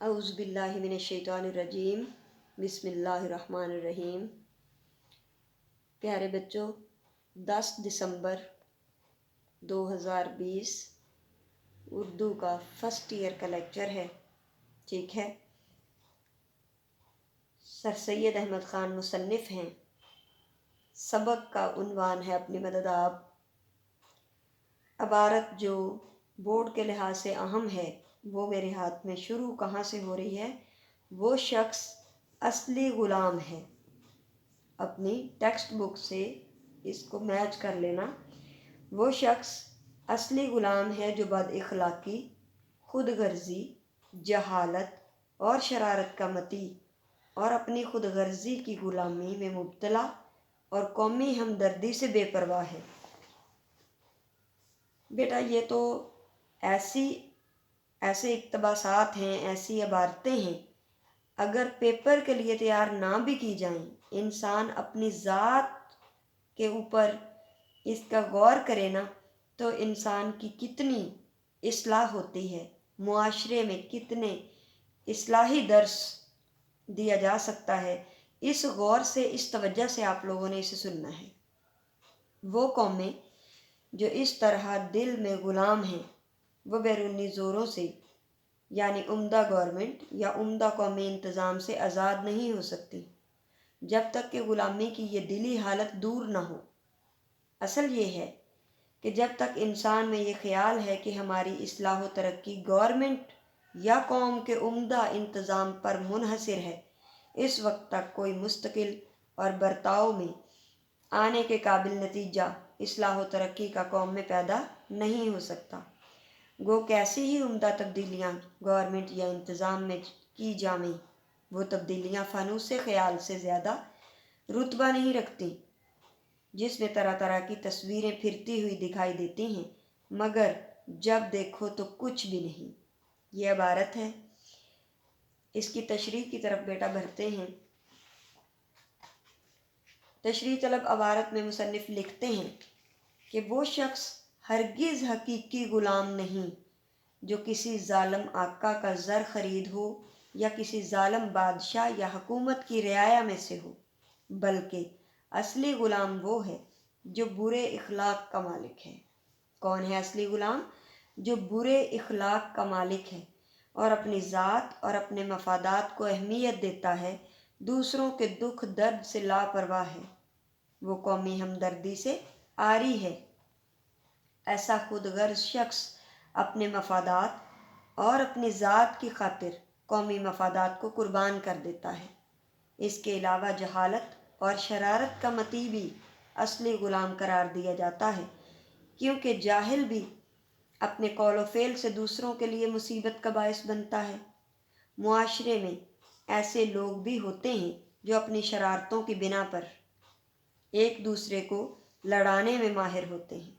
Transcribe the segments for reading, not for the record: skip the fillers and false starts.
اعوذ باللہ من الشیطان الرجیم بسم اللہ الرحمن الرحیم۔ پیارے بچوں، 10 دسمبر 2020 اردو کا فرسٹ ایئر کا لیکچر ہے، ٹھیک ہے۔ سر سید احمد خان مصنف ہیں۔ سبق کا عنوان ہے اپنی مدد آپ۔ عبارت جو بورڈ کے لحاظ سے اہم ہے وہ میرے ہاتھ میں شروع کہاں سے ہو رہی ہے؟ وہ شخص اصلی غلام ہے۔ اپنی ٹیکسٹ بک سے اس کو میچ کر لینا۔ وہ شخص اصلی غلام ہے جو بد اخلاقی، خود غرضی، جہالت اور شرارت کا متی اور اپنی خود غرضی کی غلامی میں مبتلا اور قومی ہمدردی سے بے پرواہ ہے۔ بیٹا یہ تو ایسے اقتباسات ہیں، ایسی عبارتیں ہیں، اگر پیپر کے لیے تیار نہ بھی کی جائیں، انسان اپنی ذات کے اوپر اس کا غور کرے نا تو انسان کی کتنی اصلاح ہوتی ہے، معاشرے میں کتنے اصلاحی درس دیا جا سکتا ہے۔ اس غور سے، اس توجہ سے آپ لوگوں نے اسے سننا ہے۔ وہ قومیں جو اس طرح دل میں غلام ہیں وہ بیرونی زوروں سے یعنی عمدہ گورنمنٹ یا عمدہ قومی انتظام سے آزاد نہیں ہو سکتی جب تک کہ غلامی کی یہ دلی حالت دور نہ ہو۔ اصل یہ ہے کہ جب تک انسان میں یہ خیال ہے کہ ہماری اصلاح و ترقی گورنمنٹ یا قوم کے عمدہ انتظام پر منحصر ہے، اس وقت تک کوئی مستقل اور برتاؤ میں آنے کے قابل نتیجہ اصلاح و ترقی کا قوم میں پیدا نہیں ہو سکتا۔ گو کیسی ہی عمدہ تبدیلیاں گورنمنٹ یا انتظام میں کی جائیں، وہ تبدیلیاں فانوس خیال سے زیادہ رتبہ نہیں رکھتی، جس میں طرح طرح کی تصویریں پھرتی ہوئی دکھائی دیتی ہیں مگر جب دیکھو تو کچھ بھی نہیں۔ یہ عبارت ہے، اس کی تشریح کی طرف بیٹا بڑھتے ہیں۔ تشریح طلب عبارت میں مصنف لکھتے ہیں کہ وہ شخص ہرگز حقیقی غلام نہیں جو کسی ظالم آقا کا زر خرید ہو یا کسی ظالم بادشاہ یا حکومت کی رعایا میں سے ہو، بلکہ اصلی غلام وہ ہے جو برے اخلاق کا مالک ہے۔ کون ہے اصلی غلام؟ جو برے اخلاق کا مالک ہے اور اپنی ذات اور اپنے مفادات کو اہمیت دیتا ہے، دوسروں کے دکھ درد سے لاپرواہ ہے، وہ قومی ہمدردی سے عاری ہے۔ ایسا خود غرض شخص اپنے مفادات اور اپنی ذات کی خاطر قومی مفادات کو قربان کر دیتا ہے۔ اس کے علاوہ جہالت اور شرارت کا متی بھی اصلی غلام قرار دیا جاتا ہے، کیونکہ جاہل بھی اپنے قول و فعل سے دوسروں کے لیے مصیبت کا باعث بنتا ہے۔ معاشرے میں ایسے لوگ بھی ہوتے ہیں جو اپنی شرارتوں کی بنا پر ایک دوسرے کو لڑانے میں ماہر ہوتے ہیں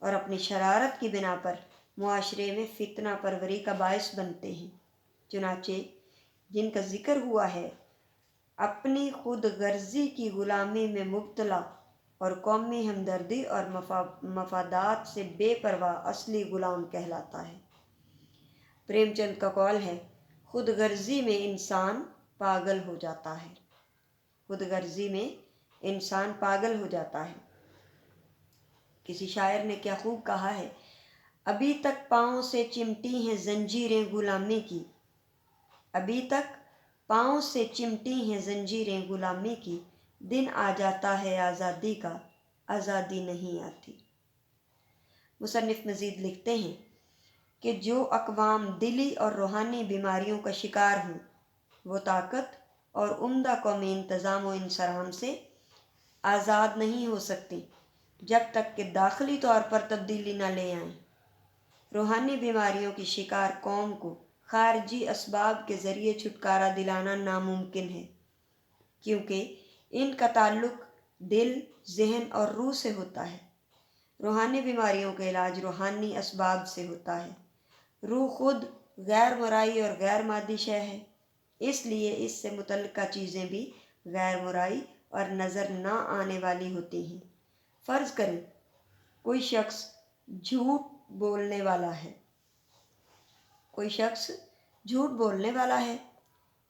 اور اپنی شرارت کی بنا پر معاشرے میں فتنہ پروری کا باعث بنتے ہیں۔ چنانچہ جن کا ذکر ہوا ہے اپنی خود غرضی کی غلامی میں مبتلا اور قومی ہمدردی اور مفادات سے بے پرواہ اصلی غلام کہلاتا ہے۔ پریم چند کا قول ہے، خود غرضی میں انسان پاگل ہو جاتا ہے۔ خود غرضی میں انسان پاگل ہو جاتا ہے۔ کسی شاعر نے کیا خوب کہا ہے، ابھی تک پاؤں سے چمٹی ہیں زنجیریں غلامی کی، ابھی تک پاؤں سے چمٹی ہیں زنجیریں غلامی کی، دن آ جاتا ہے آزادی کا، آزادی نہیں آتی۔ مصنف مزید لکھتے ہیں کہ جو اقوام دلی اور روحانی بیماریوں کا شکار ہوں وہ طاقت اور عمدہ قومی انتظام و انصرام سے آزاد نہیں ہو سکتی جب تک کہ داخلی طور پر تبدیلی نہ لے آئیں۔ روحانی بیماریوں کی شکار قوم کو خارجی اسباب کے ذریعے چھٹکارا دلانا ناممکن ہے، کیونکہ ان کا تعلق دل، ذہن اور روح سے ہوتا ہے۔ روحانی بیماریوں کا علاج روحانی اسباب سے ہوتا ہے۔ روح خود غیر مرئی اور غیر مادی شے ہے، اس لیے اس سے متعلقہ چیزیں بھی غیر مرئی اور نظر نہ آنے والی ہوتی ہیں۔ فرض کریں کوئی شخص جھوٹ بولنے والا ہے، کوئی شخص جھوٹ بولنے والا ہے،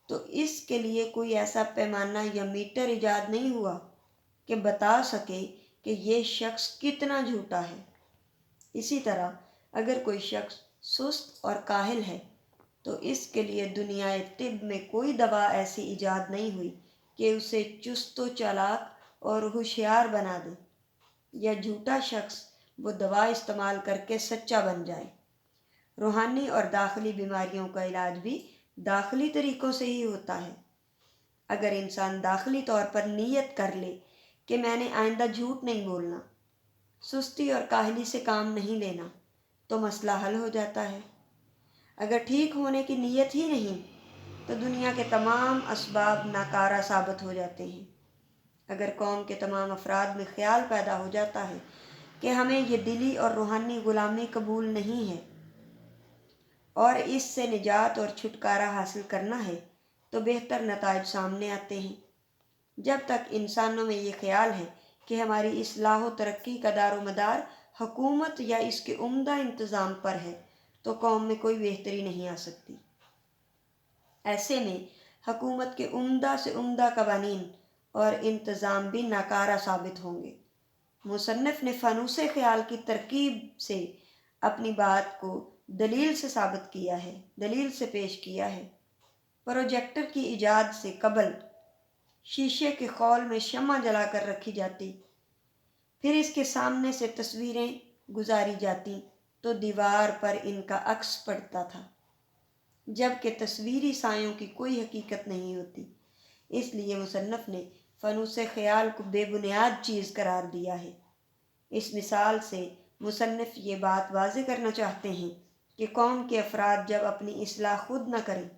تو اس کے لیے کوئی ایسا پیمانہ یا میٹر ایجاد نہیں ہوا کہ بتا سکے کہ یہ شخص کتنا جھوٹا ہے۔ اسی طرح اگر کوئی شخص سست اور کاہل ہے تو اس کے لیے دنیائے طب میں کوئی دوا ایسی ایجاد نہیں ہوئی کہ اسے چست و چالاک اور ہوشیار بنا دے، یا جھوٹا شخص وہ دوا استعمال کر کے سچا بن جائے۔ روحانی اور داخلی بیماریوں کا علاج بھی داخلی طریقوں سے ہی ہوتا ہے۔ اگر انسان داخلی طور پر نیت کر لے کہ میں نے آئندہ جھوٹ نہیں بولنا، سستی اور کاہلی سے کام نہیں لینا، تو مسئلہ حل ہو جاتا ہے۔ اگر ٹھیک ہونے کی نیت ہی نہیں تو دنیا کے تمام اسباب ناکارہ ثابت ہو جاتے ہیں۔ اگر قوم کے تمام افراد میں خیال پیدا ہو جاتا ہے کہ ہمیں یہ دلی اور روحانی غلامی قبول نہیں ہے اور اس سے نجات اور چھٹکارا حاصل کرنا ہے، تو بہتر نتائج سامنے آتے ہیں۔ جب تک انسانوں میں یہ خیال ہے کہ ہماری اصلاح و ترقی کا دار و مدار حکومت یا اس کے عمدہ انتظام پر ہے، تو قوم میں کوئی بہتری نہیں آ سکتی۔ ایسے میں حکومت کے عمدہ سے عمدہ قوانین اور انتظام بھی ناکارہ ثابت ہوں گے۔ مصنف نے فانوس خیال کی ترکیب سے اپنی بات کو دلیل سے ثابت کیا ہے، دلیل سے پیش کیا ہے۔ پروجیکٹر کی ایجاد سے قبل شیشے کے خول میں شمع جلا کر رکھی جاتی، پھر اس کے سامنے سے تصویریں گزاری جاتی تو دیوار پر ان کا عکس پڑتا تھا، جبکہ تصویری سایوں کی کوئی حقیقت نہیں ہوتی۔ اس لیے مصنف نے فانوس خیال کو بے بنیاد چیز قرار دیا ہے۔ اس مثال سے مصنف یہ بات واضح کرنا چاہتے ہیں کہ قوم کے افراد جب اپنی اصلاح خود نہ کریں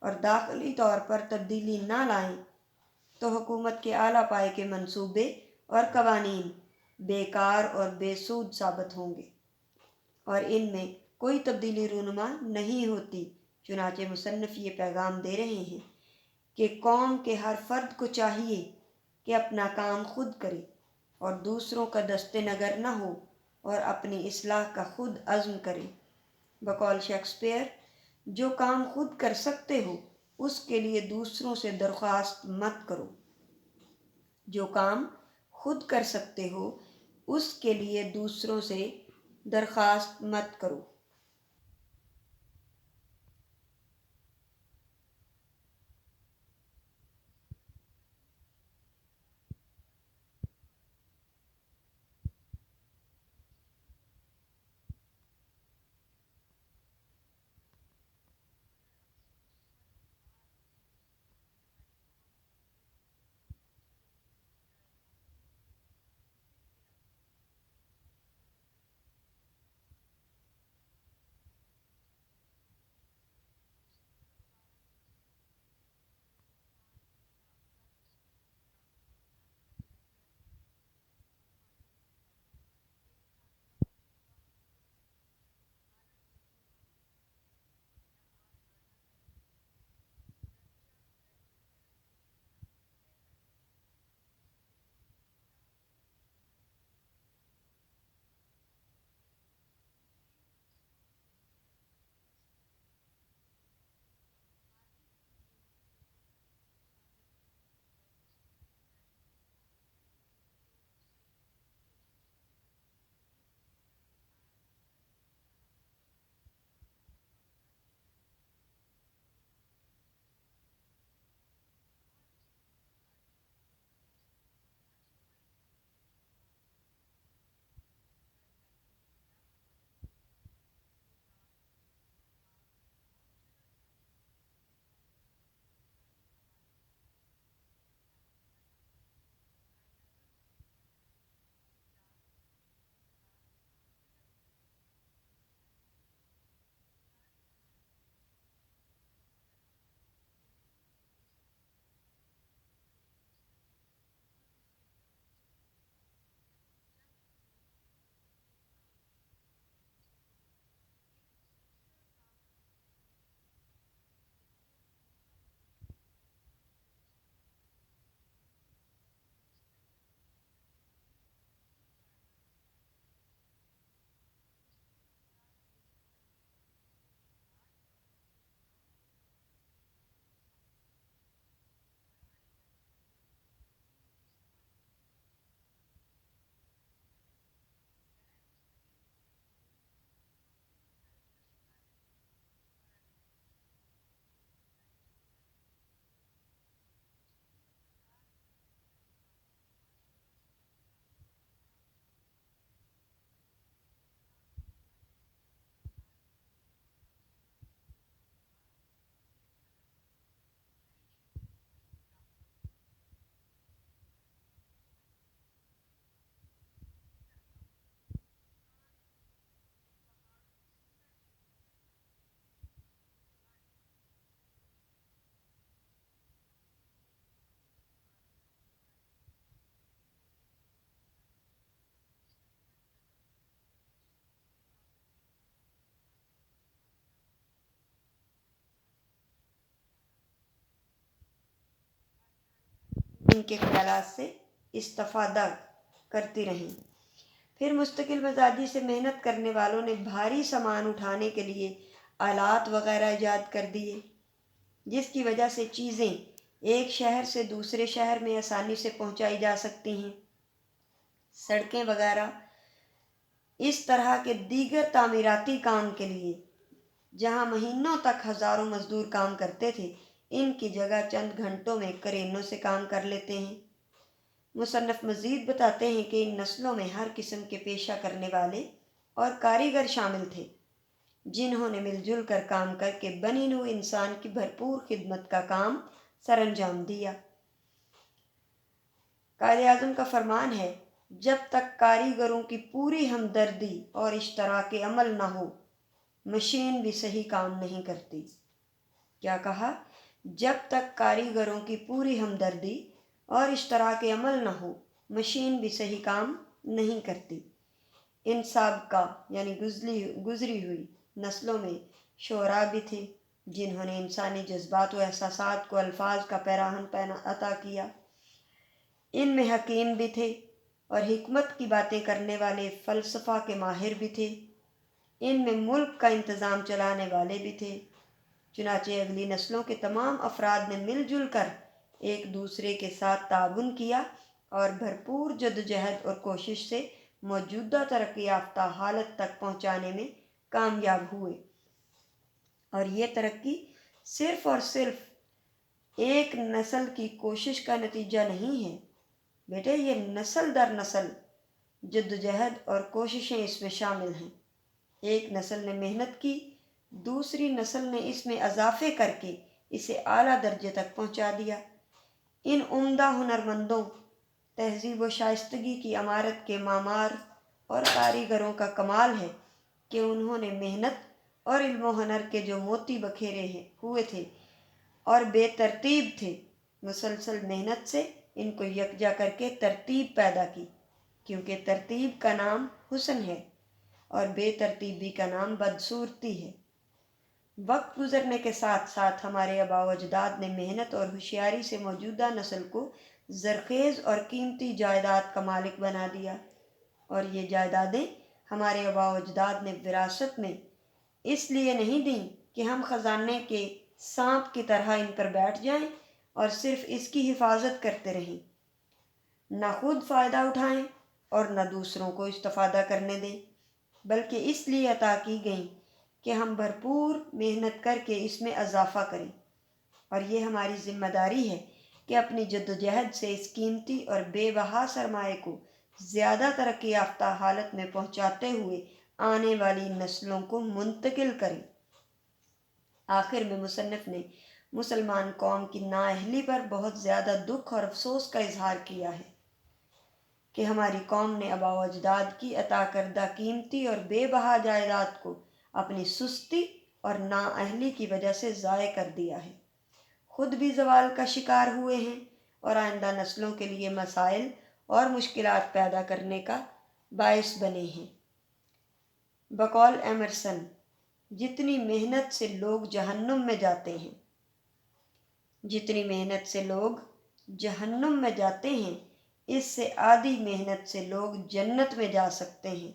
اور داخلی طور پر تبدیلی نہ لائیں تو حکومت کے اعلیٰ پائے کے منصوبے اور قوانین بیکار اور بے سود ثابت ہوں گے اور ان میں کوئی تبدیلی رونما نہیں ہوتی۔ چنانچہ مصنف یہ پیغام دے رہے ہیں کہ قوم کے ہر فرد کو چاہیے کہ اپنا کام خود کرے اور دوسروں کا دست نگر نہ ہو اور اپنی اصلاح کا خود عزم کرے۔ بقول شیکسپیئر، جو کام خود کر سکتے ہو اس کے لیے دوسروں سے درخواست مت کرو۔ جو کام خود کر سکتے ہو اس کے لیے دوسروں سے درخواست مت کرو۔ ان کے خیالات سے استفادہ کرتی رہیں۔ پھر مستقل مزاجی سے محنت کرنے والوں نے بھاری سامان اٹھانے کے لیے آلات وغیرہ ایجاد کر دیے، جس کی وجہ سے چیزیں ایک شہر سے دوسرے شہر میں آسانی سے پہنچائی جا سکتی ہیں۔ سڑکیں وغیرہ اس طرح کے دیگر تعمیراتی کام کے لیے جہاں مہینوں تک ہزاروں مزدور کام کرتے تھے، ان کی جگہ چند گھنٹوں میں کرینوں سے کام کر لیتے ہیں۔ مصنف مزید بتاتے ہیں کہ ان نسلوں میں ہر قسم کے پیشہ کرنے والے اور کاریگر شامل تھے، جنہوں نے مل جل کر کام کر کے بنی نوع انسان کی بھرپور خدمت کا کام سر انجام دیا۔ قائد اعظم کا فرمان ہے، جب تک کاریگروں کی پوری ہمدردی اور اشتراک عمل نہ ہو، مشین بھی صحیح کام نہیں کرتی۔ کیا کہا؟ جب تک کاریگروں کی پوری ہمدردی اور اشتراک عمل نہ ہو، مشین بھی صحیح کام نہیں کرتی۔ ان سابقہ یعنی گزری ہوئی نسلوں میں شعراء بھی تھے، جنہوں نے انسانی جذبات و احساسات کو الفاظ کا پیراہن عطا کیا۔ ان میں حکیم بھی تھے اور حکمت کی باتیں کرنے والے فلسفہ کے ماہر بھی تھے۔ ان میں ملک کا انتظام چلانے والے بھی تھے۔ چنانچہ اگلی نسلوں کے تمام افراد نے مل جل کر ایک دوسرے کے ساتھ تعاون کیا اور بھرپور جدوجہد اور کوشش سے موجودہ ترقی یافتہ حالت تک پہنچانے میں کامیاب ہوئے۔ اور یہ ترقی صرف اور صرف ایک نسل کی کوشش کا نتیجہ نہیں ہے بیٹے، یہ نسل در نسل جدوجہد اور کوششیں اس میں شامل ہیں۔ ایک نسل نے محنت کی، دوسری نسل نے اس میں اضافے کر کے اسے اعلیٰ درجے تک پہنچا دیا۔ ان عمدہ ہنرمندوں، تہذیب و شائستگی کی عمارت کے معمار اور کاریگروں کا کمال ہے کہ انہوں نے محنت اور علم و ہنر کے جو موتی بکھیرے ہوئے تھے اور بے ترتیب تھے، مسلسل محنت سے ان کو یکجا کر کے ترتیب پیدا کی، کیونکہ ترتیب کا نام حسن ہے اور بے ترتیبی کا نام بدصورتی ہے۔ وقت گزرنے کے ساتھ ساتھ ہمارے آباء و اجداد نے محنت اور ہوشیاری سے موجودہ نسل کو زرخیز اور قیمتی جائیداد کا مالک بنا دیا، اور یہ جائیدادیں ہمارے آباء و اجداد نے وراثت میں اس لیے نہیں دیں کہ ہم خزانے کے سانپ کی طرح ان پر بیٹھ جائیں اور صرف اس کی حفاظت کرتے رہیں، نہ خود فائدہ اٹھائیں اور نہ دوسروں کو استفادہ کرنے دیں، بلکہ اس لیے عطا کی گئیں کہ ہم بھرپور محنت کر کے اس میں اضافہ کریں۔ اور یہ ہماری ذمہ داری ہے کہ اپنی جدوجہد سے اس قیمتی اور بے بہا سرمایہ کو زیادہ ترقی یافتہ حالت میں پہنچاتے ہوئے آنے والی نسلوں کو منتقل کریں۔ آخر میں مصنف نے مسلمان قوم کی نااہلی پر بہت زیادہ دکھ اور افسوس کا اظہار کیا ہے کہ ہماری قوم نے آباء و اجداد کی عطا کردہ قیمتی اور بے بہا جائیداد کو اپنی سستی اور نااہلی کی وجہ سے ضائع کر دیا ہے، خود بھی زوال کا شکار ہوئے ہیں اور آئندہ نسلوں کے لیے مسائل اور مشکلات پیدا کرنے کا باعث بنے ہیں۔ بقول ایمرسن، جتنی محنت سے لوگ جہنم میں جاتے ہیں، جتنی محنت سے لوگ جہنم میں جاتے ہیں، اس سے آدھی محنت سے لوگ جنت میں جا سکتے ہیں۔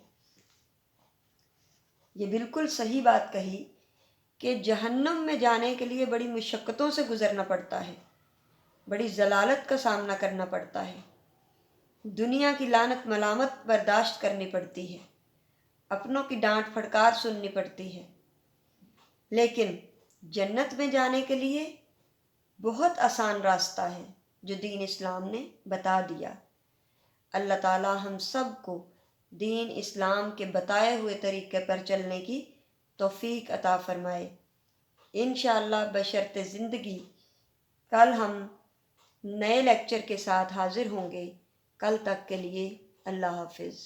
یہ بالکل صحیح بات کہی کہ جہنم میں جانے کے لیے بڑی مشقتوں سے گزرنا پڑتا ہے، بڑی ضلالت کا سامنا کرنا پڑتا ہے، دنیا کی لعنت ملامت برداشت کرنی پڑتی ہے، اپنوں کی ڈانٹ پھٹکار سننی پڑتی ہے، لیکن جنت میں جانے کے لیے بہت آسان راستہ ہے جو دین اسلام نے بتا دیا۔ اللہ تعالی ہم سب کو دین اسلام کے بتائے ہوئے طریقے پر چلنے کی توفیق عطا فرمائے۔ انشاءاللہ بشرط زندگی کل ہم نئے لیکچر کے ساتھ حاضر ہوں گے۔ کل تک کے لیے اللہ حافظ۔